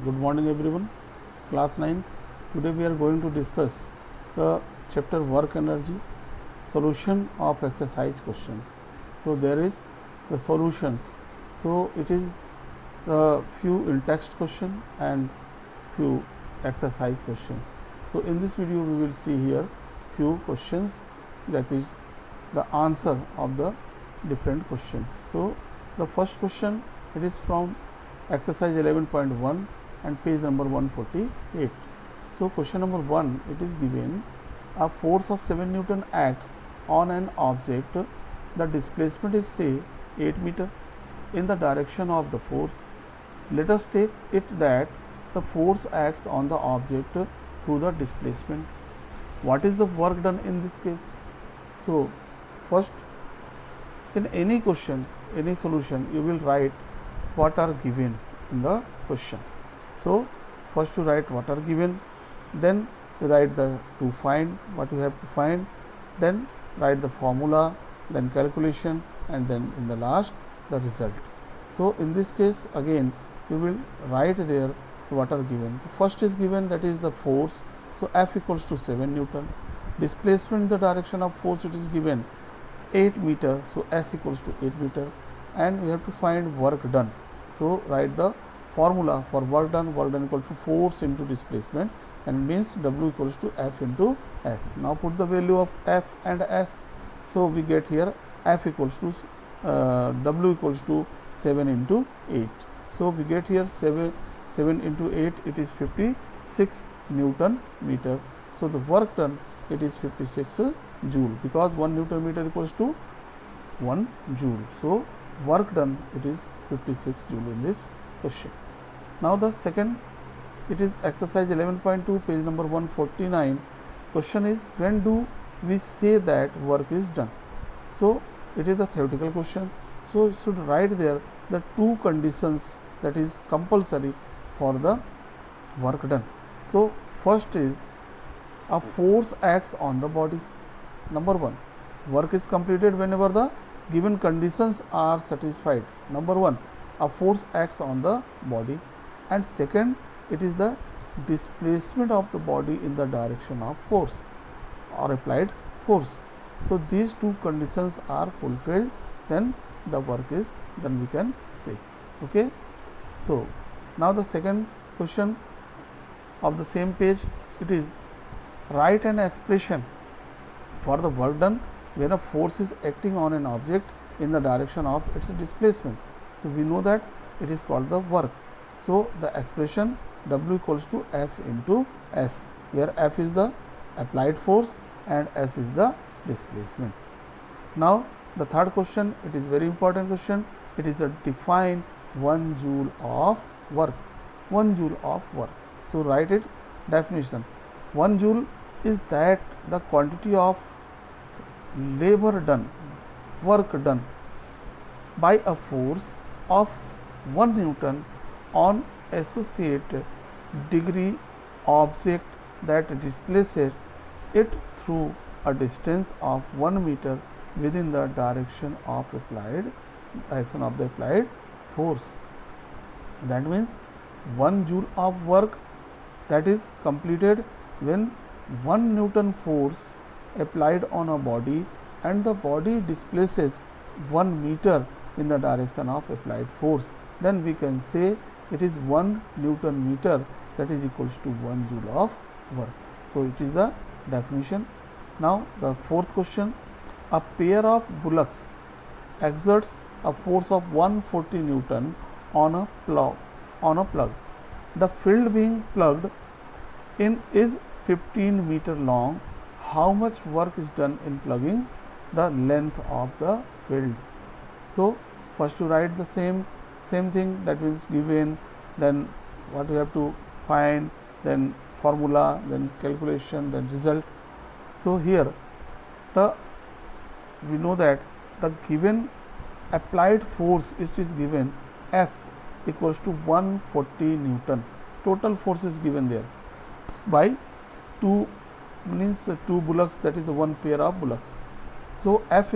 Good morning everyone. Class 9th. Today we are going to discuss the chapter work energy, solution of exercise questions. So there is the solutions. So it is the few in text question and few exercise questions. So in this video we will see here few questions, that is the answer of the different questions. So the first question, it is from exercise 11.1 and page number 148. So question number 1, it is given a force of 7 Newton acts on an object. The displacement is say 8 meter in the direction of the force. Let us take it that the force acts on the object through the displacement. What is the work done in this case? So first, in any question, any solution, you will write what are given in the question. So first you write what are given, then you write the to find what you have to find, then write the formula, then calculation, and then in the last the result. So in this case again you will write there what are given. The first is given, that is the force. So F equals to 7 Newton. Displacement in the direction of force, it is given 8 meter. So S equals to 8 meter, and we have to find work done. So write the formula for work done equals to force into displacement, and means W equals to F into S. Now put the value of F and S. So we get here F equals to W equals to 7 into 8. So we get here 7 into 8, it is 56 Newton meter. So the work done, it is 56 joule, because 1 Newton meter equals to 1 joule. So work done, it is 56 joule in this question. Now the second, it is exercise 11.2 page number 149. Question is, when do we say that work is done? So it is a theoretical question. So you should write there the two conditions that is compulsory for the work done. So first is, a force acts on the body. Number 1, work is completed whenever the given conditions are satisfied. Number 1, a force acts on the body, and second, it is the displacement of the body in the direction of force or applied force. So these two conditions are fulfilled, then the work is done, we can say. Okay. So now the second question of the same page, it is, write an expression for the work done when a force is acting on an object in the direction of its displacement. So we know that it is called the work. So the expression W equals to F into S, where F is the applied force and S is the displacement. Now the third question, it is very important question. It is a define 1 joule of work. 1 joule of work. So write it definition. 1 joule is that the quantity of labor done, work done by a force of 1 Newton on associated degree object that displaces it through a distance of 1 meter within the direction of the applied force. That means 1 joule of work that is completed when 1 Newton force applied on a body and the body displaces 1 meter in the direction of applied force, then we can say it is 1 Newton meter, that is equals to 1 joule of work. So it is the definition. Now the fourth question, a pair of bullocks exerts a force of 140 Newton on a plug. The field being plugged in is 15 meter long. How much work is done in plugging the length of the field? So first you write the same thing, that is given, then what you have to find, then formula, then calculation, then result. So here we know that the given applied force is given F equals to 140 Newton. Total force is given there by 2 bullocks, that is the one pair of bullocks. So F